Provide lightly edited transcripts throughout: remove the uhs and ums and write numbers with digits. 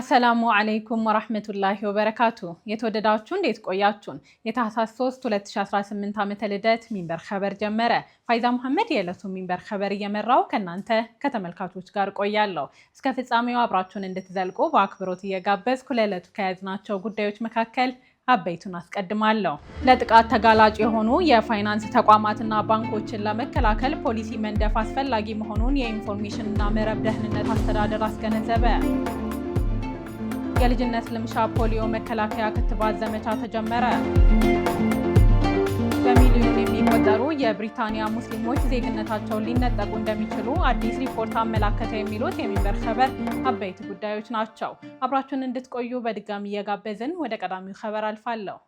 አሰላሙ አለይኩም ወራህመቱላሂ ወበረካቱ። የተወደዳችሁ እንዴት ቆያችሁን? የታህሳስ 3 2018 ዓመተ ልደት ሚንበር ኸበር ጀመረ። ፋይዛ መሐመድ የዕለቱን ሚንበር ኸበር እየመራው ከናንተ ከተመልካቾች ጋር ቆያለሁ። እስከ ፍጻሜው አብራችሁን እንድትዘልቁ በአክብሮት እየጋበዝኩ ለዕለቱ ከያዝናቸው ጉዳዮች መካከል አበይቱን አስቀድማለሁ። ለጥቃት ተጋላጭ የሆኑ የፋይናንስ ተቋማትና ባንኮችን ለመከላከል ፖሊሲ መንደፍ አስፈላጊ መሆኑን የኢንፎርሜሽንና መረብ ደህንነት አስተዳደር አስገነዘበ። የልጅነት ልምሻ ፖሊዮ መከላከያ ክትባት ዘመቻ ተጀመረ። በሚሊዮን የሚቆጠሩ የብሪታንያ ሙስሊሞች ዜግነታቸውን ሊነጠቁ እንደሚችሉ አዲስ ሪፖርት አመላከተ። የሚሉት የሚንበር ኸበር አበይት ጉዳዮች ናቸው። አብራችሁን እንድትቆዩ በድጋሚ እየጋበዝን ወደ ቀዳሚው ኸበር አልፋለሁ።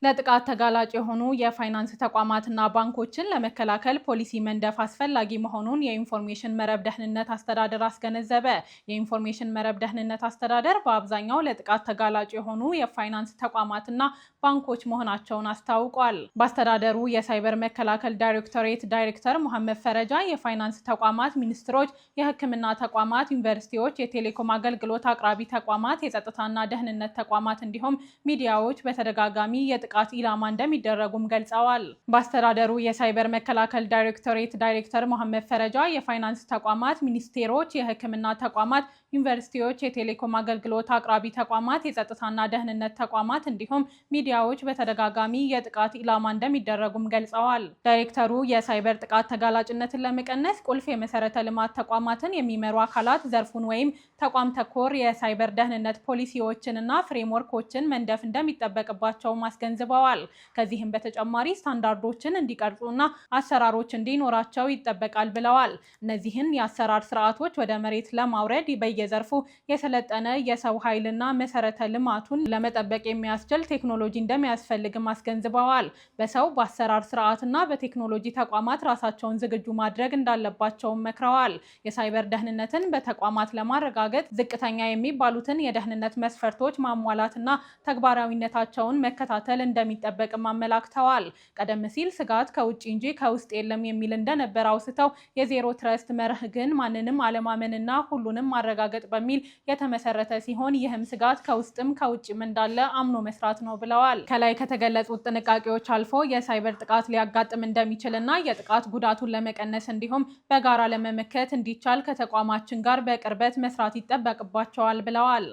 ለጥቃት ተጋላጭ የሆኑ የፋይናንስ ተቋማትና ባንኮችን ለመከላከል ፖሊሲ መንደፍ አስፈላጊ መሆኑን የኢንፎርሜሽን መረብ ደህንነት አስተዳደር አስገነዘበ። የኢንፎርሜሽን መረብ ደህንነት አስተዳደር በአብዛኛው ለጥቃት ተጋላጭ የሆኑ የፋይናንስ ተቋማትና ባንኮች መሆናቸውን አስታውቋል። በአስተዳደሩ የሳይበር መከላከል ዳይሬክቶሬት ዳይሬክተር መሐመድ ፈረጃ የፋይናንስ ተቋማት፣ ሚኒስትሮች፣ የሕክምና ተቋማት፣ ዩኒቨርሲቲዎች፣ የቴሌኮም አገልግሎት አቅራቢ ተቋማት፣ የጸጥታና ደህንነት ተቋማት እንዲሁም ሚዲያዎች በተደጋጋሚ የጥቃት ኢላማ እንደሚደረጉም ገልጸዋል። በአስተዳደሩ የሳይበር መከላከል ዳይሬክቶሬት ዳይሬክተር መሐመድ ፈረጃ የፋይናንስ ተቋማት፣ ሚኒስቴሮች፣ የሕክምና ተቋማት፣ ዩኒቨርሲቲዎች፣ የቴሌኮም አገልግሎት አቅራቢ ተቋማት፣ የጸጥታና ደህንነት ተቋማት እንዲሁም ሚዲያዎች በተደጋጋሚ የጥቃት ኢላማ እንደሚደረጉም ገልጸዋል። ዳይሬክተሩ የሳይበር ጥቃት ተጋላጭነትን ለመቀነስ ቁልፍ የመሰረተ ልማት ተቋማትን የሚመሩ አካላት ዘርፉን ወይም ተቋም ተኮር የሳይበር ደህንነት ፖሊሲዎችንና ፍሬምወርኮችን መንደፍ እንደሚጠበቅባቸው አስገንዝበዋል። ከዚህም በተጨማሪ ስታንዳርዶችን እንዲቀርጹና አሰራሮች እንዲኖራቸው ይጠበቃል ብለዋል። እነዚህን የአሰራር ስርዓቶች ወደ መሬት ለማውረድ በየዘርፉ የሰለጠነ የሰው ኃይልና መሰረተ ልማቱን ለመጠበቅ የሚያስችል ቴክኖሎጂ እንደሚያስፈልግም አስገንዝበዋል። በሰው በአሰራር ስርዓትና በቴክኖሎጂ ተቋማት ራሳቸውን ዝግጁ ማድረግ እንዳለባቸውም መክረዋል። የሳይበር ደህንነትን በተቋማት ለማረጋገጥ ዝቅተኛ የሚባሉትን የደህንነት መስፈርቶች ማሟላትና ተግባራዊነታቸውን መከታተል እንደሚጠበቅም አመላክተዋል። ቀደም ሲል ስጋት ከውጭ እንጂ ከውስጥ የለም የሚል እንደነበር አውስተው የዜሮ ትረስት መርህ ግን ማንንም አለማመንና ሁሉንም ማረጋገጥ በሚል የተመሰረተ ሲሆን ይህም ስጋት ከውስጥም ከውጭም እንዳለ አምኖ መስራት ነው ብለዋል። ከላይ ከተገለጹት ጥንቃቄዎች አልፎ የሳይበር ጥቃት ሊያጋጥም እንደሚችልና የጥቃት ጉዳቱን ለመቀነስ እንዲሁም በጋራ ለመመከት እንዲቻል ከተቋማችን ጋር በቅርበት መስራት ይጠበቅባቸዋል ብለዋል።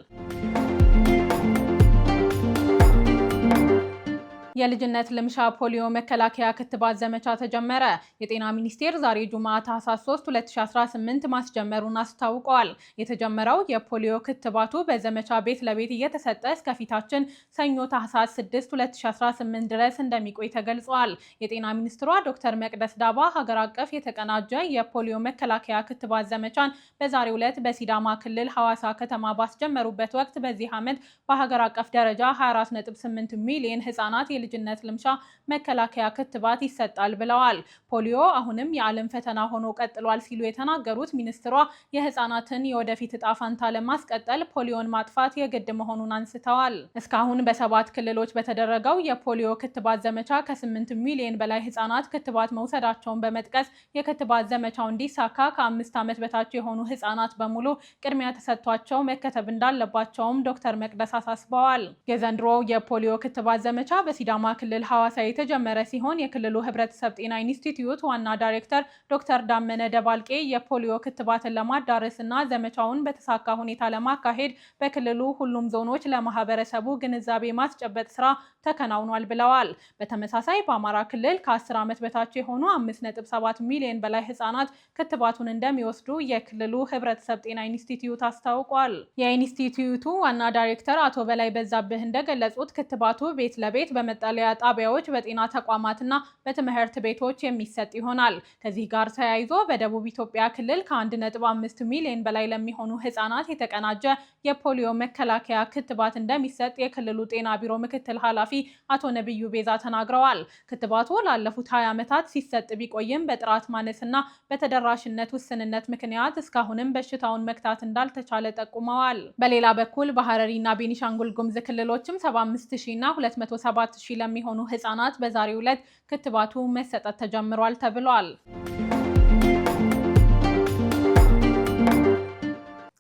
የልጅነት ልምሻ ፖሊዮ መከላከያ ክትባት ዘመቻ ተጀመረ። የጤና ሚኒስቴር ዛሬ ጁምዓ ታህሳስ 3 2018 ማስጀመሩን አስታውቀዋል። የተጀመረው የፖሊዮ ክትባቱ በዘመቻ ቤት ለቤት እየተሰጠ እስከፊታችን ሰኞ ታህሳስ 6 2018 ድረስ እንደሚቆይ ተገልጿል። የጤና ሚኒስትሯ ዶክተር መቅደስ ዳባ ሀገር አቀፍ የተቀናጀ የፖሊዮ መከላከያ ክትባት ዘመቻን በዛሬው ዕለት በሲዳማ ክልል ሐዋሳ ከተማ ባስጀመሩበት ወቅት በዚህ ዓመት በሀገር አቀፍ ደረጃ 24.8 ሚሊዮን ህጻናት የልጅነት ልምሻ መከላከያ ክትባት ይሰጣል ብለዋል። ፖሊዮ አሁንም የዓለም ፈተና ሆኖ ቀጥሏል ሲሉ የተናገሩት ሚኒስትሯ የህፃናትን የወደፊት እጣ ፈንታ ለማስቀጠል ፖሊዮን ማጥፋት የግድ መሆኑን አንስተዋል። እስካሁን በ7 ክልሎች በተደረገው የፖሊዮ ክትባት ዘመቻ ከ8 ሚሊዮን በላይ ህፃናት ክትባት መውሰዳቸውን በመጥቀስ የክትባት ዘመቻው እንዲሳካ ከ5 ዓመት በታች የሆኑ ህፃናት በሙሉ ቅድሚያ ተሰጥቷቸው መከተብ እንዳለባቸውም ዶክተር መቅደስ አሳስበዋል። የዘንድሮው የፖሊዮ ክትባት ዘመቻ በሲዳማ ክልል ሐዋሳ የተጀመረ ሲሆን የክልሉ ህብረተሰብ ጤና ኢንስቲትዩት ዋና ዳይሬክተር ዶክተር ዳመነ ደባልቄ የፖሊዮ ክትባትን ለማዳረስና ዘመቻውን በተሳካ ሁኔታ ለማካሄድ በክልሉ ሁሉም ዞኖች ለማህበረሰቡ ግንዛቤ ማስጨበጥ ስራ ተከናውኗል ብለዋል። በተመሳሳይ በአማራ ክልል ከ10 ዓመት በታች የሆኑ 5.7 ሚሊዮን በላይ ህጻናት ክትባቱን እንደሚወስዱ የክልሉ ህብረተሰብ ጤና ኢንስቲትዩት አስታውቋል። የኢንስቲትዩቱ ዋና ዳይሬክተር አቶ በላይ በዛብህ እንደገለጹት ክትባቱ ቤት ለቤት በመጠለያ ጣቢያዎች፣ በጤና ተቋማትና በትምህርት ቤቶች የሚሰጥ ይሆናል። ከዚህ ጋር ተያይዞ በደቡብ ኢትዮጵያ ክልል ከ1.5 ሚሊዮን በላይ ለሚሆኑ ህጻናት የተቀናጀ የፖሊዮ መከላከያ ክትባት እንደሚሰጥ የክልሉ ጤና ቢሮ ምክትል ኃላፊ አቶ ነብዩ ቤዛ ተናግረዋል። ክትባቱ ላለፉት 20 ዓመታት ሲሰጥ ቢቆይም በጥራት ማነስና በተደራሽነት ውስንነት ምክንያት እስካሁንም በሽታውን መክታት እንዳልተቻለ ጠቁመዋል። በሌላ በኩል በሐረሪና ቤኒሻንጉል ጉሙዝ ክልሎችም 75000 እና 27000 ለሚሆኑ ህጻናት በዛሬው ዕለት ክትባቱ መሰጠት ተጀምሯል ተብሏል።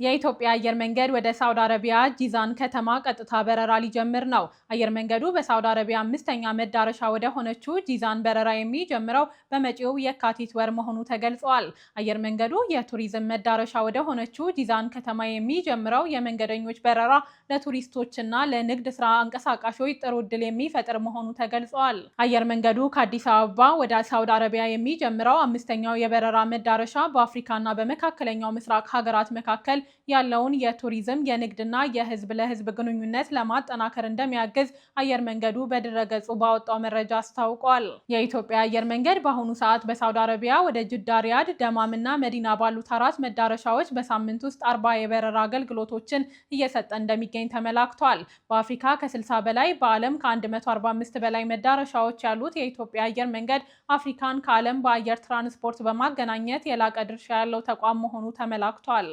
የኢትዮጵያ አየር መንገድ ወደ ሳውዲ አረቢያ ጂዛን ከተማ ቀጥታ በረራ ሊጀምር ነው። አየር መንገዱ በሳውዲ አረቢያ 5ኛ መዳረሻ ወደ ሆነችው ጂዛን በረራ የሚጀምረው በመጪው የካቲት ወር መሆኑ ተገልጿል። አየር መንገዱ የቱሪዝም መዳረሻ ወደ ሆነችው ጂዛን ከተማ የሚጀምረው የመንገደኞች በረራ ለቱሪስቶችና ለንግድ ስራ አንቀሳቃሾች ጥሩ ዕድል የሚፈጥር መሆኑ ተገልጿል። አየር መንገዱ ከአዲስ አበባ ወደ ሳውዲ አረቢያ የሚጀምረው 5ኛው የበረራ መዳረሻ በአፍሪካና በመካከለኛው ምስራቅ ሀገራት መካከል ያለውን የቱሪዝም የንግድና የህዝብ ለህዝብ ግንኙነት ለማጠናከር እንደሚያግዝ አየር መንገዱ በድረገጹ ባወጣው መረጃ አስታውቋል። የኢትዮጵያ አየር መንገድ በአሁኑ ሰዓት በሳውዲ አረቢያ ወደ ጅዳ፣ ሪያድ፣ ደማምና መዲና ባሉት 4 መዳረሻዎች በሳምንት ውስጥ 40 የበረራ አገልግሎቶችን እየሰጠ እንደሚገኝ ተመላክቷል። በአፍሪካ ከ60 በላይ በዓለም ከ145 በላይ መዳረሻዎች ያሉት የኢትዮጵያ አየር መንገድ አፍሪካን ከዓለም በአየር ትራንስፖርት በማገናኘት የላቀ ድርሻ ያለው ተቋም መሆኑ ተመላክቷል።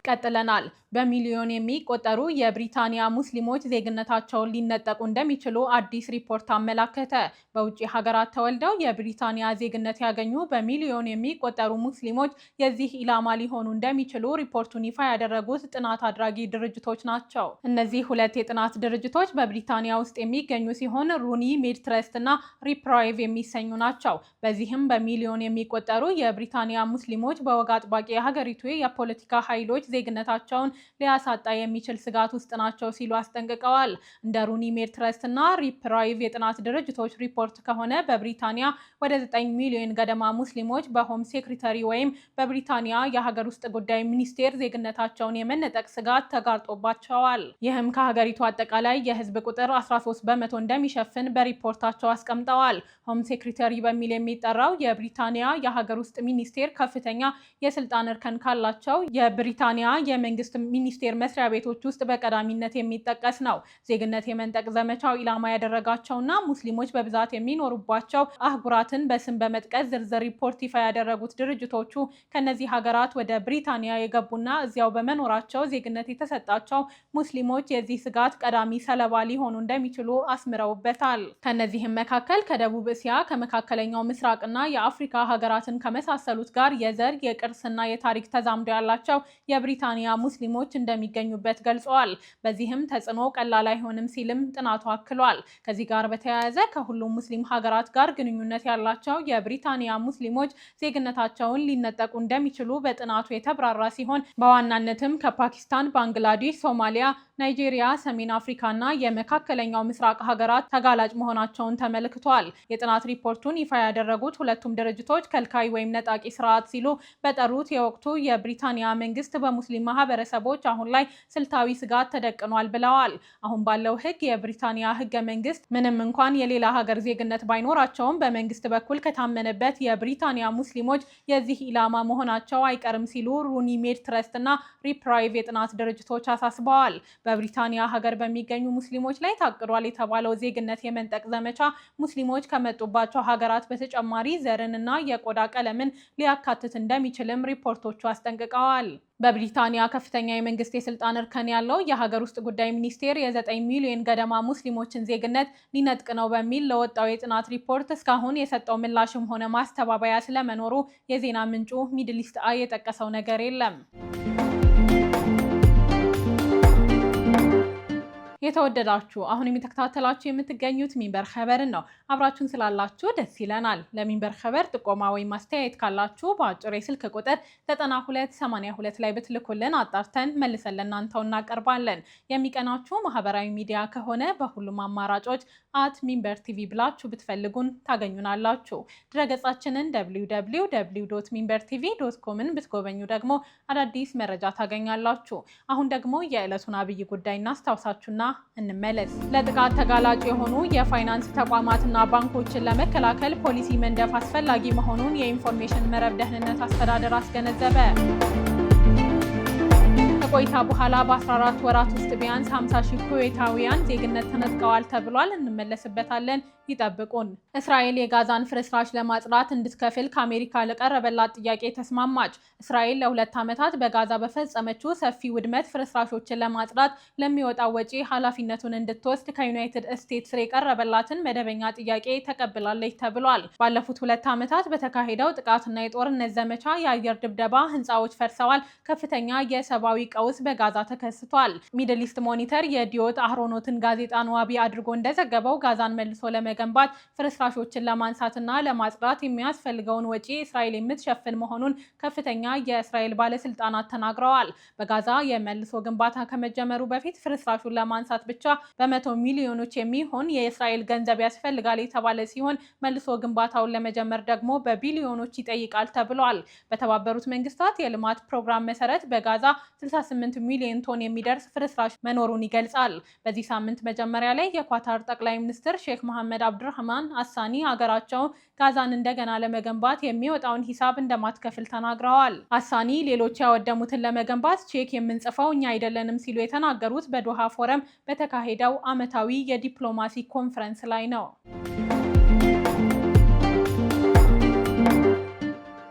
ቀጥለናል። በሚሊዮን የሚቆጠሩ የብሪታንያ ሙስሊሞች ዜግነታቸውን ሊነጠቁ እንደሚችሉ አዲስ ሪፖርት አመላከተ። በውጭ ሀገራት ተወልደው የብሪታንያ ዜግነት ያገኙ በሚሊዮን የሚቆጠሩ ሙስሊሞች የዚህ ኢላማ ሊሆኑ እንደሚችሉ ሪፖርቱን ይፋ ያደረጉት ጥናት አድራጊ ድርጅቶች ናቸው። እነዚህ 2 የጥናት ድርጅቶች በብሪታንያ ውስጥ የሚገኙ ሲሆን ሩኒ ሜድ ትረስት እና ሪፕራይቭ የሚሰኙ ናቸው። በዚህም በሚሊዮን የሚቆጠሩ የብሪታንያ ሙስሊሞች በወግ አጥባቂ የሀገሪቱ የፖለቲካ ኃይሎች ዜግነታቸውን ሊያሳጣ የሚችል ስጋት ውስጥ ናቸው ሲሉ አስጠንቅቀዋል። እንደ ሩኒ ሜድ ትረስት እና ሪፕራይቭ የጥናት ድርጅቶች ሪፖርት ከሆነ በብሪታንያ ወደ 9 ሚሊዮን ገደማ ሙስሊሞች በሆም ሴክሬታሪ ወይም በብሪታንያ የሀገር ውስጥ ጉዳይ ሚኒስቴር ዜግነታቸውን የመነጠቅ ስጋት ተጋርጦባቸዋል። ይህም ከሀገሪቱ አጠቃላይ የህዝብ ቁጥር 13 በመቶ እንደሚሸፍን በሪፖርታቸው አስቀምጠዋል። ሆም ሴክሬታሪ በሚል የሚጠራው የብሪታንያ የሀገር ውስጥ ሚኒስቴር ከፍተኛ የስልጣን እርከን ካላቸው የብሪታንያ የመንግስት ሚኒስቴር መስሪያ ቤቶች ውስጥ በቀዳሚነት የሚጠቀስ ነው። ዜግነት የመንጠቅ ዘመቻው ኢላማ ያደረጋቸውና ሙስሊሞች በብዛት የሚኖሩባቸው አህጉራትን በስም በመጥቀስ ዝርዝር ሪፖርት ይፋ ያደረጉት ድርጅቶቹ ከነዚህ ሀገራት ወደ ብሪታንያ የገቡና እዚያው በመኖራቸው ዜግነት የተሰጣቸው ሙስሊሞች የዚህ ስጋት ቀዳሚ ሰለባ ሊሆኑ እንደሚችሉ አስምረውበታል። ከነዚህም መካከል ከደቡብ እስያ፣ ከመካከለኛው ምስራቅና የአፍሪካ ሀገራትን ከመሳሰሉት ጋር የዘር የቅርስና የታሪክ ተዛምዶ ያላቸው የብሪታንያ ሙስሊሞች እንደሚገኙበት ገልጸዋል። በዚህም ተጽዕኖ ቀላል አይሆንም ሲልም ጥናቱ አክሏል። ከዚህ ጋር በተያያዘ ከሁሉም ሙስሊም ሀገራት ጋር ግንኙነት ያላቸው የብሪታንያ ሙስሊሞች ዜግነታቸውን ሊነጠቁ እንደሚችሉ በጥናቱ የተብራራ ሲሆን በዋናነትም ከፓኪስታን፣ ባንግላዴሽ፣ ሶማሊያ፣ ናይጄሪያ፣ ሰሜን አፍሪካና የመካከለኛው ምስራቅ ሀገራት ተጋላጭ መሆናቸውን ተመልክቷል። የጥናት ሪፖርቱን ይፋ ያደረጉት ሁለቱም ድርጅቶች ከልካይ ወይም ነጣቂ ስርዓት ሲሉ በጠሩት የወቅቱ የብሪታንያ መንግስት በሙስሊም ማህበረሰቦች አሁን ላይ ስልታዊ ስጋት ተደቅኗል ብለዋል። አሁን ባለው ህግ የብሪታንያ ህገ መንግስት ምንም እንኳን የሌላ ሀገር ዜግነት ባይኖራቸውም በመንግስት በኩል ከታመነበት የብሪታንያ ሙስሊሞች የዚህ ኢላማ መሆናቸው አይቀርም ሲሉ ሩኒ ሜድ ትረስት እና ሪፕራይቭ የጥናት ድርጅቶች አሳስበዋል። በብሪታንያ ሀገር በሚገኙ ሙስሊሞች ላይ ታቅዷል የተባለው ዜግነት የመንጠቅ ዘመቻ ሙስሊሞች ከመጡባቸው ሀገራት በተጨማሪ ዘርንና የቆዳ ቀለምን ሊያካትት እንደሚችልም ሪፖርቶቹ አስጠንቅቀዋል። በብሪታንያ ከፍተኛ የመንግስት የስልጣን እርከን ያለው የሀገር ውስጥ ጉዳይ ሚኒስቴር የ9 ሚሊዮን ገደማ ሙስሊሞችን ዜግነት ሊነጥቅ ነው በሚል ለወጣው የጥናት ሪፖርት እስካሁን የሰጠው ምላሽም ሆነ ማስተባበያ ስለመኖሩ የዜና ምንጩ ሚድል ኢስት አይ የጠቀሰው ነገር የለም። የተወደዳችሁ አሁን የሚተከታተላችሁ የምትገኙት ሚንበር ኸበርን ነው። አብራችሁን ስላላችሁ ደስ ይለናል። ለሚንበር ኸበር ጥቆማ ወይም ማስተያየት ካላችሁ በአጭር የስልክ ቁጥር 9282 ላይ ብትልኩልን አጣርተን መልሰን ለእናንተው እናቀርባለን። የሚቀናችሁ ማህበራዊ ሚዲያ ከሆነ በሁሉም አማራጮች @ሚንበር ቲቪ ብላችሁ ብትፈልጉን ታገኙናላችሁ። ድረገጻችንን www.minbertv.comን ብትጎበኙ ደግሞ አዳዲስ መረጃ ታገኛላችሁ። አሁን ደግሞ የዕለቱን አብይ ጉዳይ እናስታውሳችሁና እንመለስ። ለጥቃት ተጋላጭ የሆኑ የፋይናንስ ተቋማትና ባንኮችን ለመከላከል ፖሊሲ መንደፍ አስፈላጊ መሆኑን የኢንፎርሜሽን መረብ ደህንነት አስተዳደር አስገነዘበ። ቆይታ በኋላ በ14 ወራት ውስጥ ቢያንስ 50 ሺህ ኩዌታውያን ዜግነት ተነጥቀዋል ተብሏል። እንመለስበታለን። ይጠብቁን። እስራኤል የጋዛን ፍርስራሽ ለማጽዳት እንድትከፍል ከአሜሪካ ለቀረበላት ጥያቄ ተስማማች። እስራኤል ለ2 ዓመታት በጋዛ በፈጸመችው ሰፊ ውድመት ፍርስራሾችን ለማጽዳት ለሚወጣው ወጪ ኃላፊነቱን እንድትወስድ ከዩናይትድ ስቴትስ የቀረበላትን መደበኛ ጥያቄ ተቀብላለች ተብሏል። ባለፉት 2 ዓመታት በተካሄደው ጥቃትና የጦርነት ዘመቻ የአየር ድብደባ ህንፃዎች ፈርሰዋል። ከፍተኛ የሰብአዊ ቀውስ በጋዛ ተከስቷል። ሚድል ኢስት ሞኒተር የዲዮት አህሮኖትን ጋዜጣን ዋቢ አድርጎ እንደዘገበው ጋዛን መልሶ ለመገንባት ፍርስራሾችን ለማንሳትና ለማጽዳት የሚያስፈልገውን ወጪ እስራኤል የምትሸፍን መሆኑን ከፍተኛ የእስራኤል ባለስልጣናት ተናግረዋል። በጋዛ የመልሶ ግንባታ ከመጀመሩ በፊት ፍርስራሹን ለማንሳት ብቻ በመቶ ሚሊዮኖች የሚሆን የእስራኤል ገንዘብ ያስፈልጋል የተባለ ሲሆን መልሶ ግንባታውን ለመጀመር ደግሞ በቢሊዮኖች ይጠይቃል ተብሏል። በተባበሩት መንግስታት የልማት ፕሮግራም መሰረት በጋዛ 68 ሚሊዮን ቶን የሚደርስ ፍርስራሽ መኖሩን ይገልጻል። በዚህ ሳምንት መጀመሪያ ላይ የኳታር ጠቅላይ ሚኒስትር ሼክ መሐመድ አብዱራህማን አሳኒ ሀገራቸው ጋዛን እንደገና ለመገንባት የሚወጣውን ሂሳብ እንደማትከፍል ተናግረዋል። አሳኒ ሌሎች ያወደሙትን ለመገንባት ቼክ የምንጽፈው እኛ አይደለንም ሲሉ የተናገሩት በዶሃ ፎረም በተካሄደው ዓመታዊ የዲፕሎማሲ ኮንፈረንስ ላይ ነው።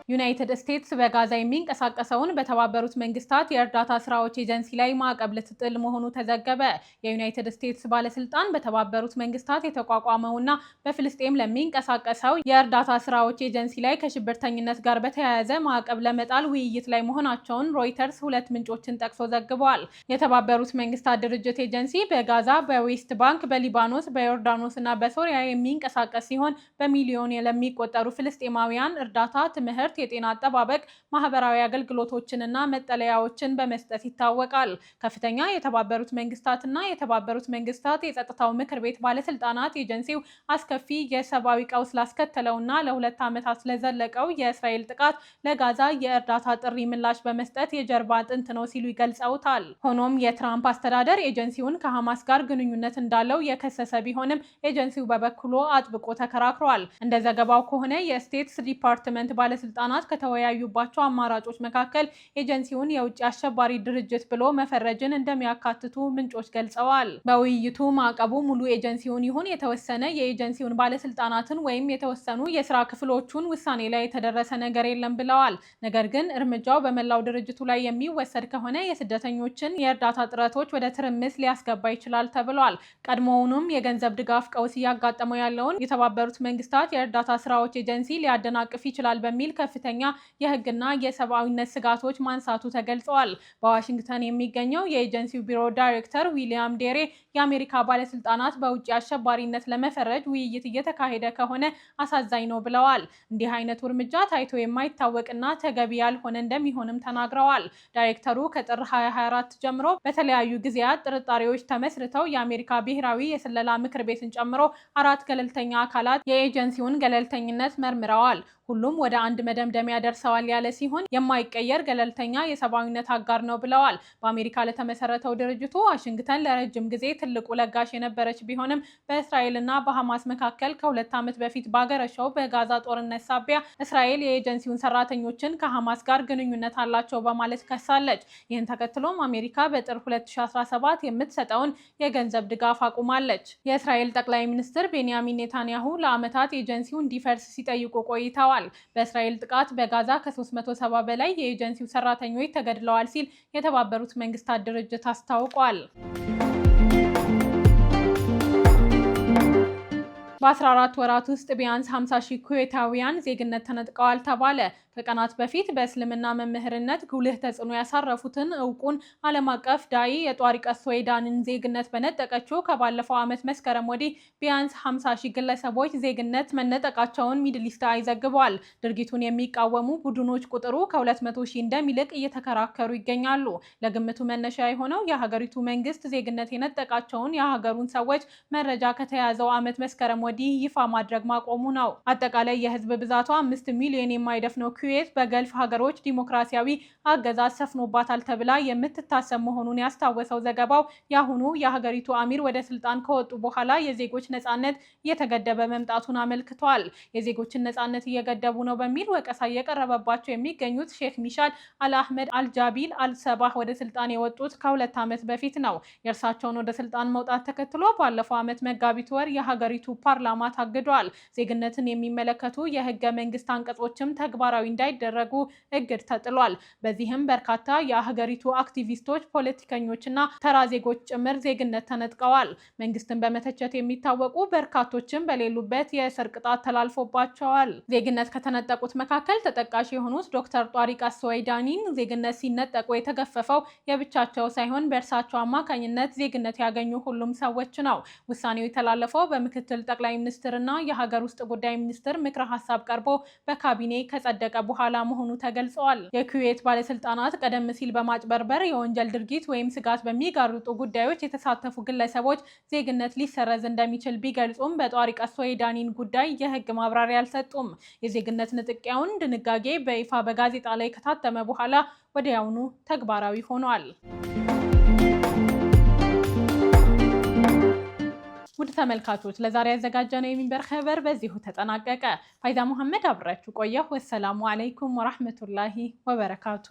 ዩናይትድ ስቴትስ በጋዛ የሚንቀሳቀሰውን በተባበሩት መንግስታት የእርዳታ ስራዎች ኤጀንሲ ላይ ማዕቀብ ልትጥል መሆኑ ተዘገበ። የዩናይትድ ስቴትስ ባለስልጣን በተባበሩት መንግስታት የተቋቋመውና በፍልስጤም ለሚንቀሳቀሰው የእርዳታ ስራዎች ኤጀንሲ ላይ ከሽብርተኝነት ጋር በተያያዘ ማዕቀብ ለመጣል ውይይት ላይ መሆናቸውን ሮይተርስ 2 ምንጮችን ጠቅሶ ዘግቧል። የተባበሩት መንግስታት ድርጅት ኤጀንሲ በጋዛ፣ በዌስት ባንክ፣ በሊባኖስ፣ በዮርዳኖስ እና በሶሪያ የሚንቀሳቀስ ሲሆን በሚሊዮን ለሚቆጠሩ ፍልስጤማውያን እርዳታ፣ ትምህርት፣ የጤና አጠባበቅ፣ ማህበራዊ አገልግሎቶችንና መጠለያዎችን በመስጠት ይታወቃል። ከፍተኛ የተባበሩት መንግስታትና የተባበሩት መንግስታት የጸጥታው ምክር ቤት ባለስልጣናት ኤጀንሲው አስከፊ የሰብአዊ ቀውስ ላስከተለውና ለ2 ዓመታት ለዘለቀው የእስራኤል ጥቃት ለጋዛ የእርዳታ ጥሪ ምላሽ በመስጠት የጀርባ አጥንት ነው ሲሉ ይገልጸውታል። ሆኖም የትራምፕ አስተዳደር ኤጀንሲውን ከሐማስ ጋር ግንኙነት እንዳለው የከሰሰ ቢሆንም ኤጀንሲው በበኩሉ አጥብቆ ተከራክሯል። እንደ ዘገባው ከሆነ የስቴትስ ዲፓርትመንት ባለስልጣናት ከተወያዩባቸው አማራጮች መካከል ኤጀንሲውን የውጭ አሸባሪ ድርጅት ብሎ መፈረጅን እንደሚያካትቱ ምንጮች ገልጸዋል። በውይይቱ ማዕቀቡ ሙሉ ኤጀንሲውን ይሁን የተወሰነ የኤጀንሲውን ባለስልጣናትን ወይም የተወሰኑ የስራ ክፍሎቹን ውሳኔ ላይ የተደረሰ ነገር የለም ብለዋል። ነገር ግን እርምጃው በመላው ድርጅቱ ላይ የሚወሰድ ከሆነ የስደተኞችን የእርዳታ ጥረቶች ወደ ትርምስ ሊያስገባ ይችላል ተብሏል። ቀድሞውኑም የገንዘብ ድጋፍ ቀውስ እያጋጠመው ያለውን የተባበሩት መንግስታት የእርዳታ ስራዎች ኤጀንሲ ሊያደናቅፍ ይችላል በሚል ከፍተኛ የህግና የሰብአዊነት ስጋቶች ማንሳቱ ተገልጸዋል። በዋሽንግተን የሚገኘው የኤጀንሲው ቢሮ ዳይሬክተር ዊሊያም ዴሬ የአሜሪካ ባለስልጣናት በውጭ አሸባሪነት ለመፈረጅ ውይይት እየተካሄደ ከሆነ አሳዛኝ ነው ብለዋል። እንዲህ አይነቱ እርምጃ ታይቶ የማይታወቅና ተገቢ ያልሆነ እንደሚሆንም ተናግረዋል። ዳይሬክተሩ ከጥር 2024 ጀምሮ በተለያዩ ጊዜያት ጥርጣሬዎች ተመስርተው የአሜሪካ ብሔራዊ የስለላ ምክር ቤትን ጨምሮ 4 ገለልተኛ አካላት የኤጀንሲውን ገለልተኝነት መርምረዋል። ሁሉም ወደ አንድ መደምደሚያ ደርሰዋል ያለ ሲሆን የማይቀየር ገለልተኛ የሰብአዊነት አጋር ነው ብለዋል። በአሜሪካ ለተመሰረተው ድርጅቱ ዋሽንግተን ለረጅም ጊዜ ትልቁ ለጋሽ የነበረች ቢሆንም በእስራኤልና በሐማስ መካከል ከ2 ዓመት በፊት ባገረሸው በጋዛ ጦርነት ሳቢያ እስራኤል የኤጀንሲውን ሰራተኞችን ከሐማስ ጋር ግንኙነት አላቸው በማለት ከሳለች። ይህን ተከትሎም አሜሪካ በጥር 2017 የምትሰጠውን የገንዘብ ድጋፍ አቁማለች። የእስራኤል ጠቅላይ ሚኒስትር ቤንያሚን ኔታንያሁ ለዓመታት ኤጀንሲው እንዲፈርስ ሲጠይቁ ቆይተዋል። በእስራኤል ጥቃት በጋዛ ከ370 በላይ የኤጀንሲው ሰራተኞች ተገድለዋል ሲል የተባበሩት መንግስታት ድርጅት አስታውቋል። በ14 ወራት ውስጥ ቢያንስ 50 ሺህ ኩዌታውያን ዜግነት ተነጥቀዋል ተባለ። ከቀናት በፊት በእስልምና መምህርነት ጉልህ ተጽዕኖ ያሳረፉትን እውቁን ዓለም አቀፍ ዳኢ የጧሪቀት ሶይዳንን ዜግነት በነጠቀችው ከባለፈው ዓመት መስከረም ወዲህ ቢያንስ 50 ሺህ ግለሰቦች ዜግነት መነጠቃቸውን ሚድል ኢስት አይ ዘግቧል። ድርጊቱን የሚቃወሙ ቡድኖች ቁጥሩ ከ200 ሺህ እንደሚልቅ እየተከራከሩ ይገኛሉ። ለግምቱ መነሻ የሆነው የሀገሪቱ መንግስት ዜግነት የነጠቃቸውን የሀገሩን ሰዎች መረጃ ከተያዘው ዓመት መስከረም ወዲህ ይፋ ማድረግ ማቆሙ ነው። አጠቃላይ የህዝብ ብዛቷ 5 ሚሊዮን የማይደፍነው ኩዌት በገልፍ ሀገሮች ዲሞክራሲያዊ አገዛዝ ሰፍኖባታል ተብላ የምትታሰብ መሆኑን ያስታወሰው ዘገባው ያሁኑ የሀገሪቱ አሚር ወደ ስልጣን ከወጡ በኋላ የዜጎች ነጻነት እየተገደበ መምጣቱን አመልክቷል። የዜጎችን ነጻነት እየገደቡ ነው በሚል ወቀሳ እየቀረበባቸው የሚገኙት ሼክ ሚሻል አልአህመድ አልጃቢል አልሰባህ ወደ ስልጣን የወጡት ከ2 ዓመት በፊት ነው። የእርሳቸውን ወደ ስልጣን መውጣት ተከትሎ ባለፈው ዓመት መጋቢት ወር የሀገሪቱ ፓርላማ ታግዷል። ዜግነትን የሚመለከቱ የህገ መንግስት አንቀጾችም ተግባራዊ እንዳይደረጉ እግድ ተጥሏል። በዚህም በርካታ የሀገሪቱ አክቲቪስቶች፣ ፖለቲከኞችና ተራ ዜጎች ጭምር ዜግነት ተነጥቀዋል። መንግስትን በመተቸት የሚታወቁ በርካቶችም በሌሉበት የእስር ቅጣት ተላልፎባቸዋል። ዜግነት ከተነጠቁት መካከል ተጠቃሽ የሆኑት ዶክተር ጧሪቅ አስወይዳኒን ዜግነት ሲነጠቁ የተገፈፈው የብቻቸው ሳይሆን በእርሳቸው አማካኝነት ዜግነት ያገኙ ሁሉም ሰዎች ነው። ውሳኔው የተላለፈው በምክትል ጠቅላይ ሚኒስትርና የሀገር ውስጥ ጉዳይ ሚኒስትር ምክረ ሀሳብ ቀርቦ በካቢኔ ከጸደቀ በኋላ መሆኑ ተገልጿል። የኩዌት ባለስልጣናት ቀደም ሲል በማጭበርበር የወንጀል ድርጊት ወይም ስጋት በሚጋርጡ ጉዳዮች የተሳተፉ ግለሰቦች ዜግነት ሊሰረዝ እንደሚችል ቢገልጹም በጧሪቅ አስወይዳኒን ጉዳይ የህግ ማብራሪያ አልሰጡም። የዜግነት ንጥቂያውን ድንጋጌ በይፋ በጋዜጣ ላይ ከታተመ በኋላ ወዲያውኑ ተግባራዊ ሆኗል። ውድ ተመልካቾች ለዛሬ ያዘጋጀነው የሚንበር ኸበር በዚሁ ተጠናቀቀ። ፋይዛ መሐመድ አብራችሁ ቆየሁ። ወሰላሙ አለይኩም ወራህመቱላሂ ወበረካቱ።